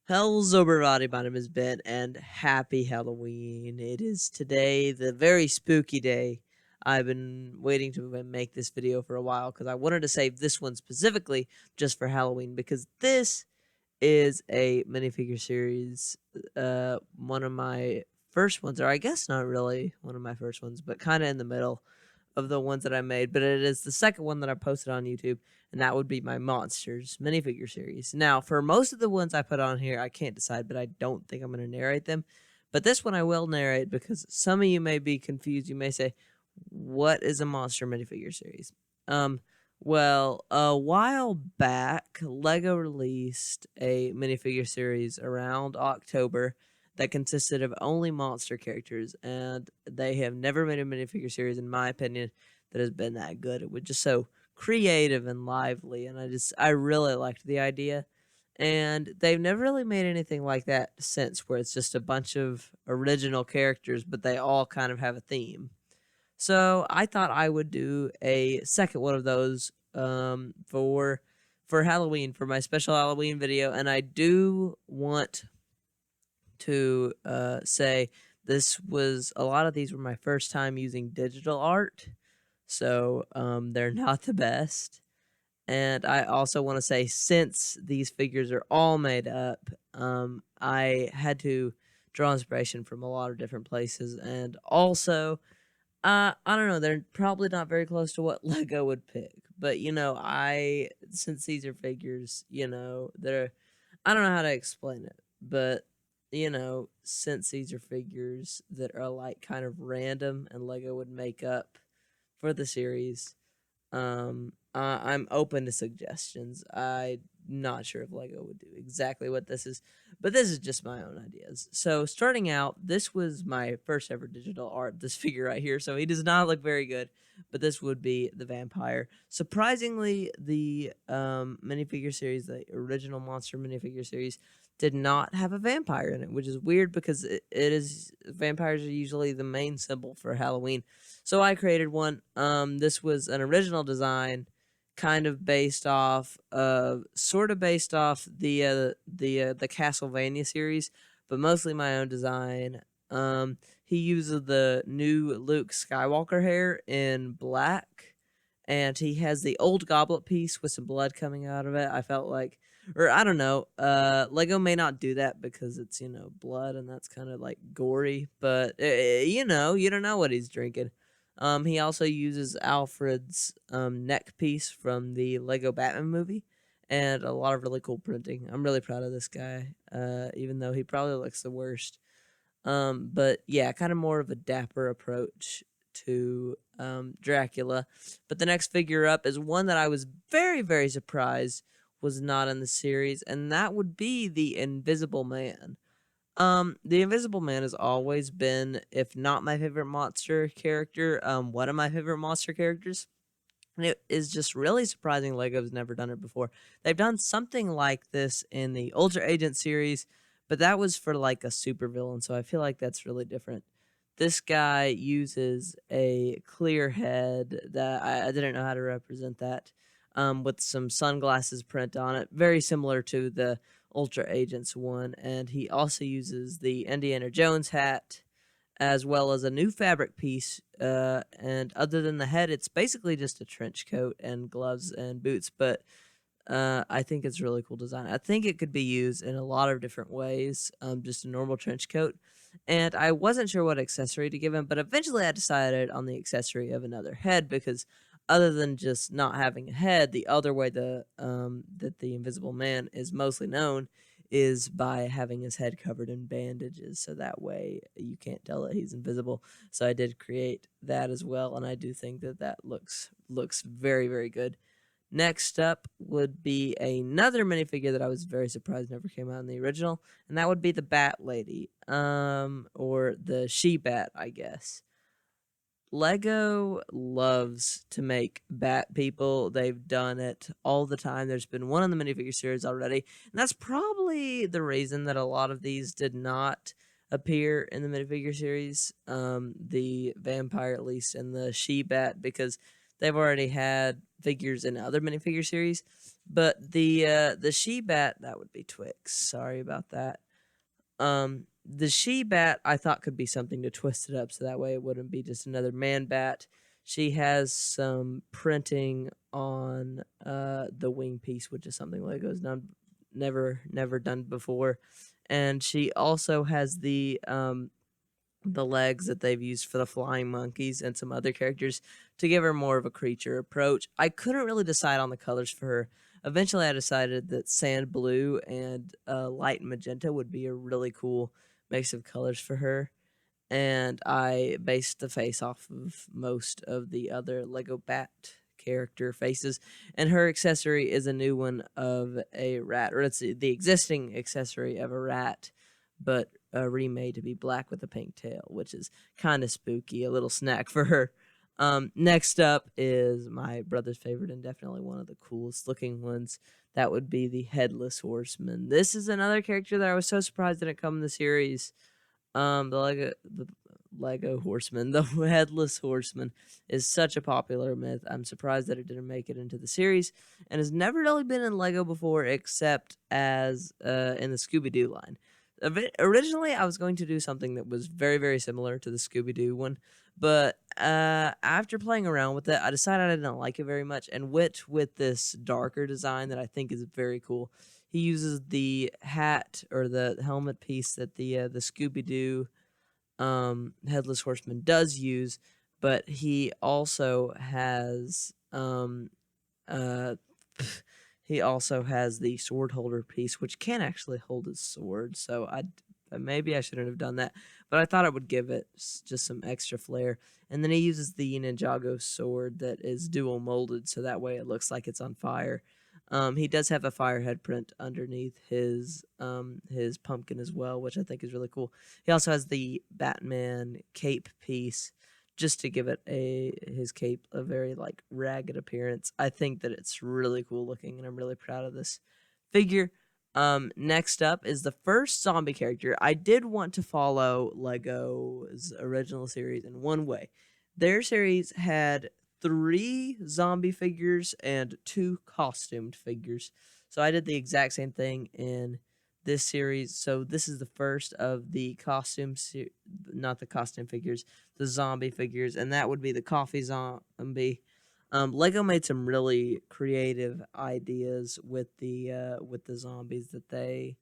Hell's everybody, my name is Ben, and happy Halloween. It is today, the very spooky day. I've been waiting to make this video for a while because I wanted to save this one specifically just for Halloween because this is a minifigure series, one of my first ones, or I guess not really one of my first ones, but kind of in the middle of the ones that I made, but it is the second one that I posted on YouTube, and that would be my Monsters minifigure series. Now, for most of the ones I put on here, I can't decide, but I don't think I'm going to narrate them. But this one I will narrate because some of you may be confused. You may say, what is a monster minifigure series? Well, a while back, LEGO released a minifigure series around October that consisted of only monster characters, and they have never made a minifigure series, in my opinion, that has been that good. It was just so creative and lively, and I really liked the idea. And they've never really made anything like that since, where it's just a bunch of original characters, but they all kind of have a theme. So I thought I would do a second one of those for Halloween, for my special Halloween video, and I do want to say this was a lot of these were my first time using digital art, so they're not the best. And I also want to say, since these figures are all made up, I had to draw inspiration from a lot of different places, and also I don't know, they're probably not very close to what Lego would pick, but since these are figures, they're I don't know how to explain it, but since these are figures that are like kind of random and Lego would make up for the series, I'm open to suggestions. I'm not sure if Lego would do exactly what this is, but this is just my own ideas. So starting out, this was my first ever digital art, this figure right here. So he does not look very good, but this would be the vampire. Surprisingly, the minifigure series, the original monster minifigure series, did not have a vampire in it, which is weird because it is vampires are usually the main symbol for Halloween. So I created one. This was an original design, kind of based off, sort of based off the Castlevania series, but mostly my own design. He uses the new Luke Skywalker hair in black, and he has the old goblet piece with some blood coming out of it. I felt like, or I don't know, Lego may not do that because it's blood and that's kind of like gory, but you don't know what he's drinking. He also uses Alfred's neck piece from the Lego Batman movie, and a lot of really cool printing. I'm really proud of this guy, even though he probably looks the worst. But yeah, kind of more of a dapper approach to Dracula. But the next figure up is one that I was very, very surprised was not in the series, and that would be the Invisible Man. The Invisible Man has always been, if not my favorite monster character, one of my favorite monster characters. And it is just really surprising Lego's never done it before. They've done something like this in the Ultra Agent series, but that was for like a supervillain, so I feel like that's really different. This guy uses a clear head that I didn't know how to represent that, with some sunglasses print on it, very similar to the Ultra Agents one. And he also uses the Indiana Jones hat as well as a new fabric piece. And other than the head, it's basically just a trench coat and gloves and boots. But I think it's really cool design. I think it could be used in a lot of different ways, just a normal trench coat. And I wasn't sure what accessory to give him, but eventually I decided on the accessory of another head because other than just not having a head, the other way that the Invisible Man is mostly known is by having his head covered in bandages, so that way you can't tell that he's invisible. So I did create that as well, and I do think that that looks very, very good. Next up would be another minifigure that I was very surprised never came out in the original, and that would be the Bat Lady, or the She Bat, I guess. Lego loves to make bat people. They've done it all the time. There's been one in the minifigure series already, and that's probably the reason that a lot of these did not appear in the minifigure series. The vampire, at least, and the she bat, because they've already had figures in other minifigure series. But the she bat, that would be Twix. Sorry about that. The she bat I thought could be something to twist it up so that way it wouldn't be just another man bat. She has some printing on the wing piece, which is something Lego's never done before, and she also has the legs that they've used for the flying monkeys and some other characters to give her more of a creature approach. I couldn't really decide on the colors for her. Eventually, I decided that sand blue and light magenta would be a really cool mix of colors for her. And I based the face off of most of the other Lego Bat character faces. And her accessory is a new one of a rat, or it's the existing accessory of a rat, but remade to be black with a pink tail, which is kind of spooky, a little snack for her. Next up is my brother's favorite and definitely one of the coolest looking ones. That would be the Headless Horseman. This is another character that I was so surprised didn't come in the series. The Lego Horseman, the Headless Horseman, is such a popular myth. I'm surprised that it didn't make it into the series, and has never really been in Lego before, except as in the Scooby Doo line. Originally, I was going to do something that was very, very similar to the Scooby Doo one, but after playing around with it, I decided I didn't like it very much and went with this darker design that I think is very cool. He uses the hat or the helmet piece that the Scooby Doo Headless Horseman does use, but he also has uh he also has the sword holder piece, which can actually hold his sword. So maybe I shouldn't have done that, but I thought it would give it just some extra flair. And then he uses the Ninjago sword that is dual molded, so that way it looks like it's on fire. He does have a firehead print underneath his pumpkin as well, which I think is really cool. He also has the Batman cape piece, just to give it his cape a very like ragged appearance. I think that it's really cool looking, and I'm really proud of this figure. Next up is the first zombie character. I did want to follow Lego's original series in one way. Their series had 3 zombie figures and 2 costumed figures. So I did the exact same thing in this series. So this is the first of the not the costume figures, the zombie figures, and that would be the coffee zombie. Lego made some really creative ideas with the zombies that they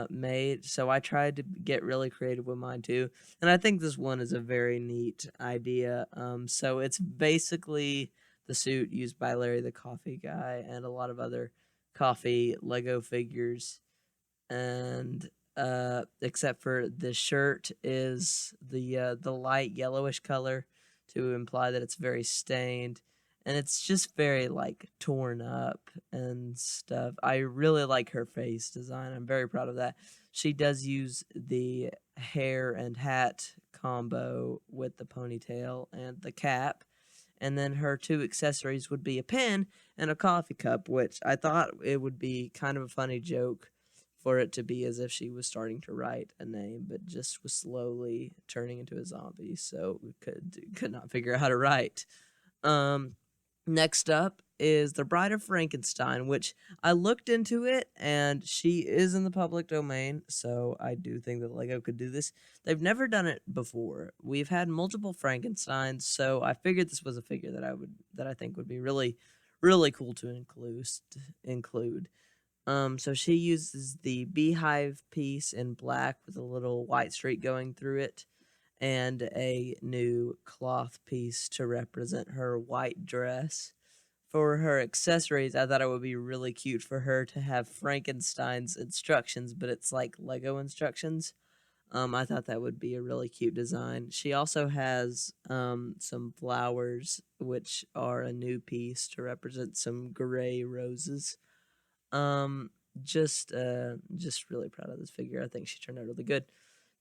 made. So I tried to get really creative with mine too, and I think this one is a very neat idea. So it's basically the suit used by Larry the Coffee Guy and a lot of other coffee Lego figures, and except for the shirt is the light yellowish color to imply that it's very stained, and it's just very like torn up and stuff. I really like her face design. I'm very proud of that. She does use the hair and hat combo with the ponytail and the cap. And then her 2 accessories would be a pen and a coffee cup, which I thought it would be kind of a funny joke for it to be as if she was starting to write a name, but just was slowly turning into a zombie, so we could not figure out how to write. Um, Next up is the Bride of Frankenstein, which I looked into it, and she is in the public domain, so I do think that Lego could do this. They've never done it before. We've had multiple Frankensteins, so I figured this was a figure that I think would be really, really cool to include. So she uses the beehive piece in black with a little white streak going through it, and a new cloth piece to represent her white dress. For her accessories, I thought it would be really cute for her to have Frankenstein's instructions, but it's like Lego instructions. I thought that would be a really cute design. She also has some flowers, which are a new piece to represent some gray roses. Um, just really proud of this figure. I think she turned out really good.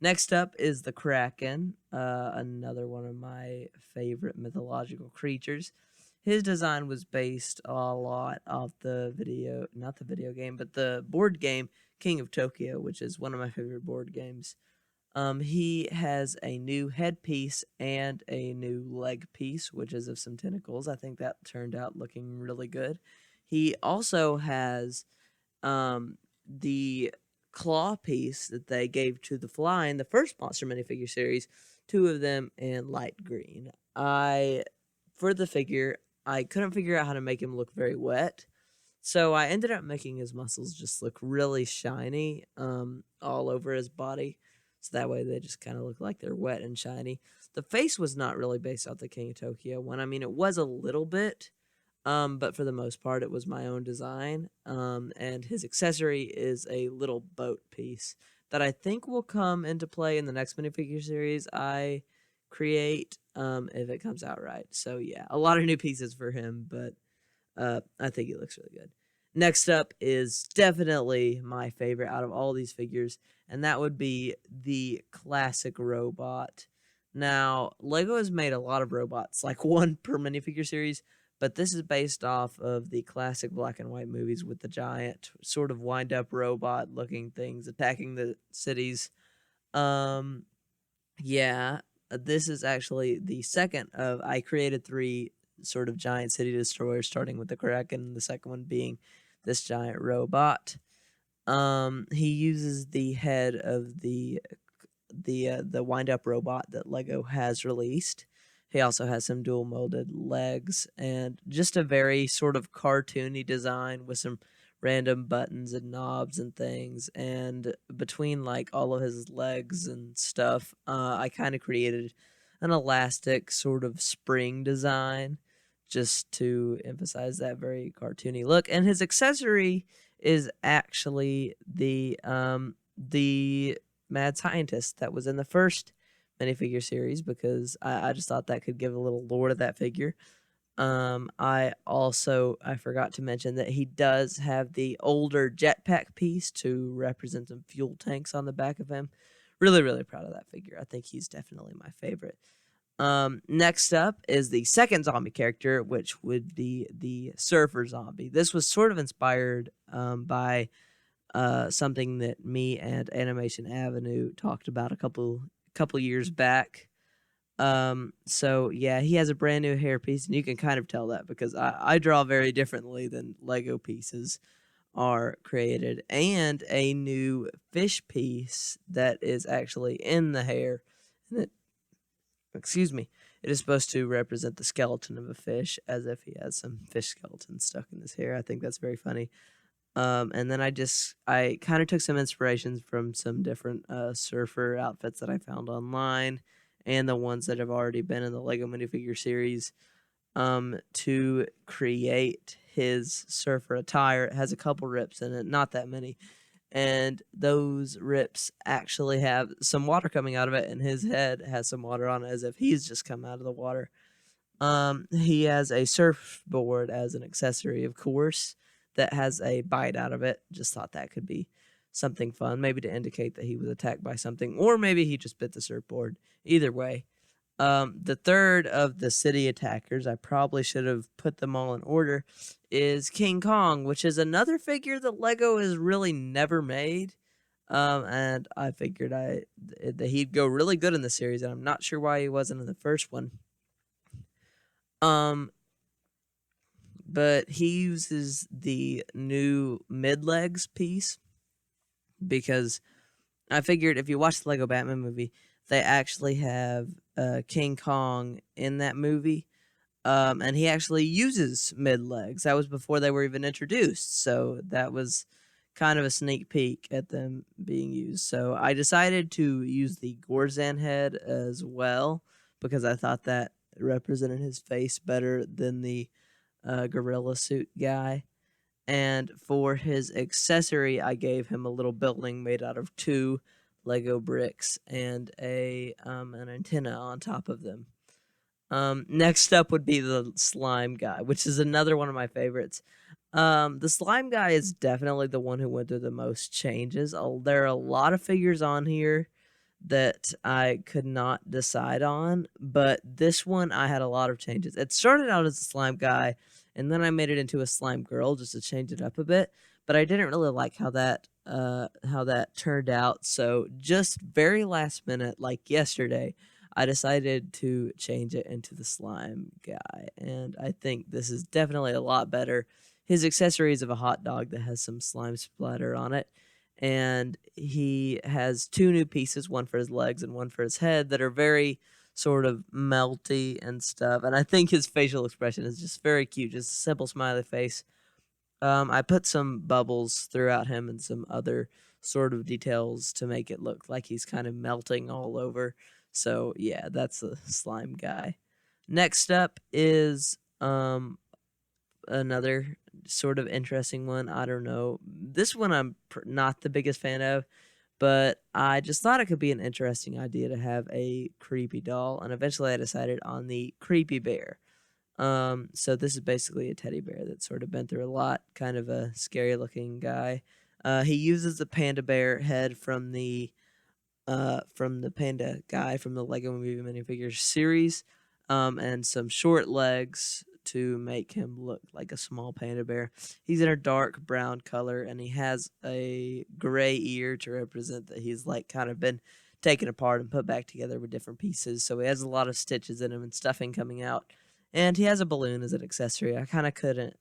Next up is the Kraken, another one of my favorite mythological creatures. His design was based a lot off not the video game, but the board game King of Tokyo, which is one of my favorite board games. He has a new headpiece and a new leg piece, which is of some tentacles. I think that turned out looking really good. He also has the claw piece that they gave to the Fly in the first Monster minifigure series, two of them in light green. For the figure, I couldn't figure out how to make him look very wet, so I ended up making his muscles just look really shiny all over his body, so that way they just kind of look like they're wet and shiny. The face was not really based off the King of Tokyo one. I mean, it was a little bit, but for the most part, it was my own design. And his accessory is a little boat piece that I think will come into play in the next minifigure series I create, if it comes out right. So yeah, a lot of new pieces for him, but I think he looks really good. Next up is definitely my favorite out of all these figures, and that would be the classic robot. Now, Lego has made a lot of robots, like one per minifigure series, but this is based off of the classic black and white movies with the giant sort of wind-up robot-looking things attacking the cities. Yeah, this is actually the second of... I created 3 sort of giant city destroyers, starting with the Kraken, and the second one being this giant robot. He uses the head of the wind-up robot that Lego has released. He also has some dual molded legs and just a very sort of cartoony design with some random buttons and knobs and things. And between like all of his legs and stuff, I kind of created an elastic sort of spring design just to emphasize that very cartoony look. And his accessory is actually the mad scientist that was in the first minifigure series, because I just thought that could give a little lore to that figure. I forgot to mention that he does have the older jetpack piece to represent some fuel tanks on the back of him. Really, really proud of that figure. I think he's definitely my favorite. Next up is the second zombie character, which would be the surfer zombie. This was sort of inspired by something that me and Animation Avenue talked about a couple years back. So yeah, he has a brand new hairpiece, and you can kind of tell that because I draw very differently than Lego pieces are created, and a new fish piece that is actually in the hair. And it is supposed to represent the skeleton of a fish, as if he has some fish skeleton stuck in his hair. I think that's very funny. And then I kind of took some inspirations from some different surfer outfits that I found online, and the ones that have already been in the Lego minifigure series, to create his surfer attire. It has a couple rips in it, not that many, and those rips actually have some water coming out of it, and his head has some water on it, as if he's just come out of the water. He has a surfboard as an accessory, of course, that has a bite out of it. Just thought that could be something fun, maybe to indicate that he was attacked by something, or maybe he just bit the surfboard. Either way. The third of the city attackers, I probably should have put them all in order, is King Kong, which is another figure that Lego has really never made. And I figured that he'd go really good in the series, and I'm not sure why he wasn't in the first one. But he uses the new mid-legs piece, because I figured if you watch the Lego Batman movie, they actually have King Kong in that movie, and he actually uses mid-legs. That was before they were even introduced, so that was kind of a sneak peek at them being used. So I decided to use the Gorzan head as well, because I thought that represented his face better than the gorilla suit guy. And for his accessory, I gave him a little building made out of 2 Lego bricks and an antenna on top of them. Next up would be the slime guy, which is another one of my favorites. The slime guy is definitely the one who went through the most changes. There are a lot of figures on here that I could not decide on, but this one I had a lot of changes. It started out as a slime guy, and then I made it into a slime girl just to change it up a bit, but I didn't really like how that turned out. So just very last minute, like yesterday, I decided to change it into the slime guy, and I think this is definitely a lot better. his accessory is of a hot dog that has some slime splatter on it. And he has two new pieces, one for his legs and one for his head, that are very sort of melty and stuff. And I think his facial expression is just very cute, just a simple smiley face. I put some bubbles throughout him and some other sort of details to make it look like he's kind of melting all over. So yeah, that's the slime guy. Next up is another sort of interesting one. I don't know. This one I'm not the biggest fan of, but I just thought it could be an interesting idea to have a creepy doll, and eventually I decided on the creepy bear. So this is basically a teddy bear that's sort of been through a lot, kind of a scary looking guy. He uses the panda bear head from the panda guy from the Lego Movie Minifigures series, and some short legs to make him look like a small panda bear. He's in a dark brown color, and he has a gray ear to represent that he's like kind of been taken apart and put back together with different pieces. So he has a lot of stitches in him and stuffing coming out. And he has a balloon as an accessory. I kind of couldn't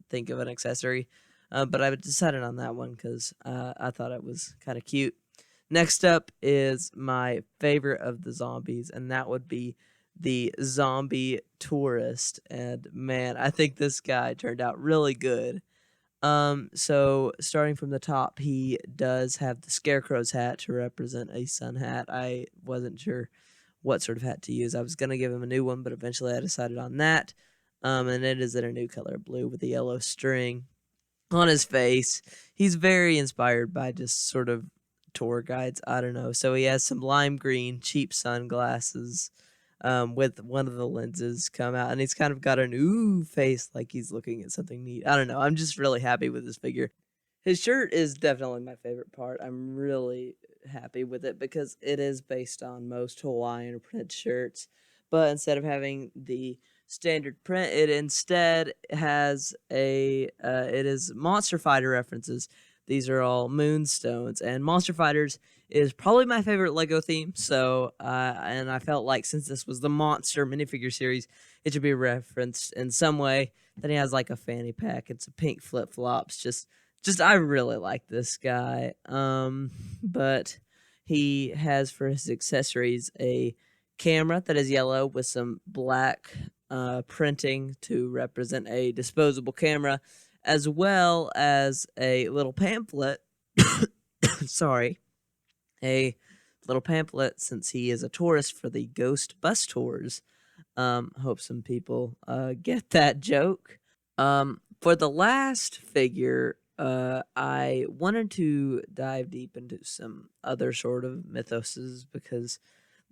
think of an accessory, but I decided on that one because I thought it was kind of cute. Next up is my favorite of the zombies, and that would be the zombie tourist. And man, I think this guy turned out really good. So starting from the top, he does have the scarecrow's hat to represent a sun hat. I wasn't sure what sort of hat to use. I was going to give him a new one, but eventually I decided on that. And it is in a new color, blue, with a yellow string on his face. He's very inspired by just sort of tour guides. I don't know. So he has some lime green, cheap sunglasses with one of the lenses come out. And he's kind of got an ooh face like he's looking at something neat. I don't know. I'm just really happy with this figure. His shirt is definitely my favorite part. I'm really happy with it because it is based on most Hawaiian print shirts, but instead of having the standard print, it instead has it is Monster Fighter references. These are all moonstones, and Monster Fighters is probably my favorite Lego theme. So and I felt like since this was the Monster minifigure series, it should be referenced in some way. Then he has like a fanny pack and some pink flip-flops. Just I really like this guy. But he has for his accessories a camera that is yellow with some black printing to represent a disposable camera, as well as a little pamphlet. Sorry, a little pamphlet since he is a tourist for the ghost bus tours. Hope some people get that joke. For the last figure, I wanted to dive deep into some other sort of mythoses because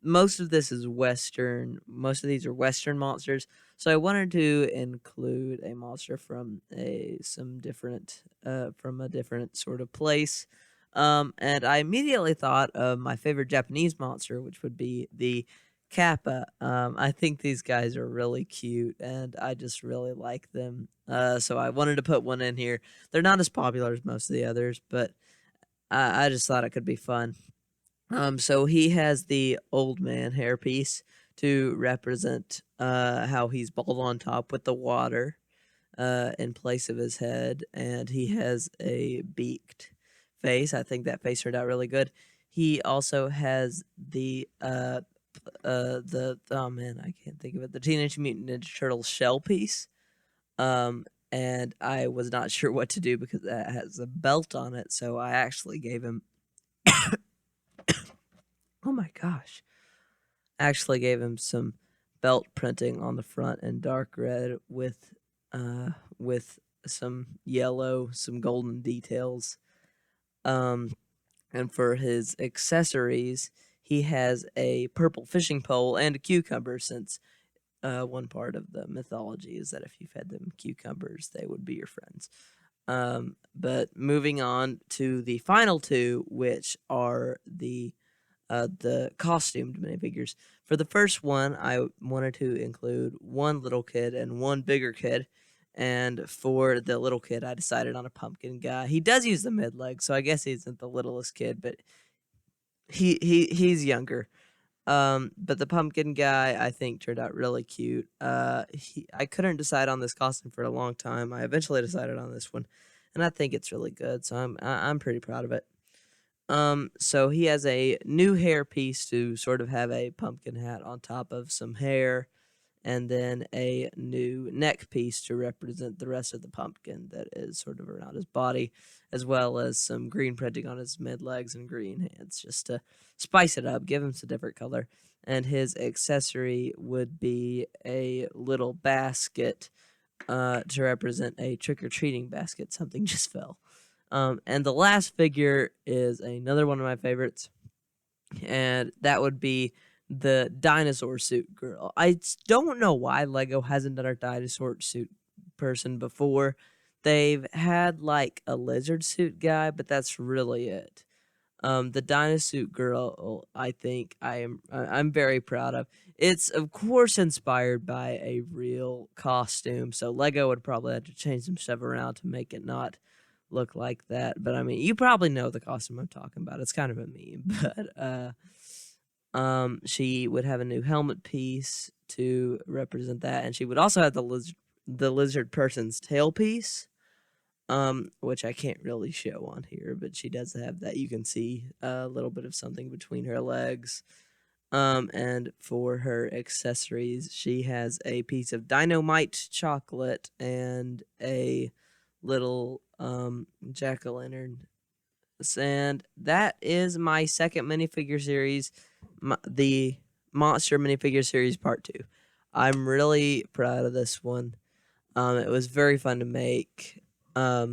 most of this is Western. Most of these are Western monsters. So I wanted to include a monster from a different sort of place. And I immediately thought of my favorite Japanese monster, which would be the Kappa. I think these guys are really cute, and I just really like them. So I wanted to put one in here. They're not as popular as most of the others, but I just thought it could be fun. So he has the old man hairpiece to represent how he's bald on top with the water in place of his head, and he has a beaked face. I think that face turned out really good. He also has the oh man, I can't think of it. The Teenage Mutant Ninja Turtles shell piece. And I was not sure what to do because that has a belt on it, so I actually gave him oh my gosh. Actually gave him some belt printing on the front in dark red with some yellow, some golden details. And for his accessories, he has a purple fishing pole and a cucumber, since one part of the mythology is that if you fed them cucumbers, they would be your friends. But moving on to the final two, which are the costumed minifigures. For the first one, I wanted to include one little kid and one bigger kid. And for the little kid, I decided on a pumpkin guy. He does use the mid leg, so I guess he isn't the littlest kid, but he's younger. But the pumpkin guy, I think, turned out really cute. I couldn't decide on this costume for a long time. I eventually decided on this one, and I think it's really good. So I'm pretty proud of it. So he has a new hair piece to sort of have a pumpkin hat on top of some hair, and then a new neck piece to represent the rest of the pumpkin that is sort of around his body, as well as some green printing on his mid legs and green hands, just to spice it up, give him some different color. And his accessory would be a little basket to represent a trick-or-treating basket. Something just fell. And the last figure is another one of my favorites, and that would be the dinosaur suit girl. I don't know why Lego hasn't done a dinosaur suit person before. They've had like a lizard suit guy, but that's really it. The dinosaur girl, I think I'm very proud of. It's of course inspired by a real costume, so Lego would probably have to change some stuff around to make it not look like that. But I mean, you probably know the costume I'm talking about. It's kind of a meme, but she would have a new helmet piece to represent that, and she would also have the lizard person's tail piece, which I can't really show on here, but she does have that. You can see a little bit of something between her legs. And for her accessories, she has a piece of dynamite chocolate and a little jack-o'-lantern. And that is my second minifigure series, the Monster Minifigure Series Part 2. I'm really proud of this one. It was very fun to make. Yeah,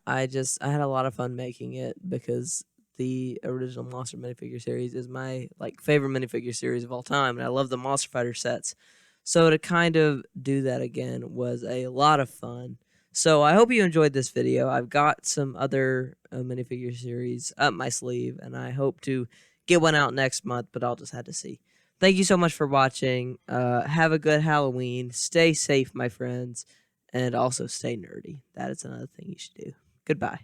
I had a lot of fun making it because the original Monster Minifigure Series is my favorite minifigure series of all time, and I love the Monster Fighter sets. So to kind of do that again was a lot of fun. So I hope you enjoyed this video. I've got some other minifigure series up my sleeve, and I hope to get one out next month, but I'll just have to see. Thank you so much for watching. Have a good Halloween. Stay safe, my friends, and also stay nerdy. That is another thing you should do. Goodbye.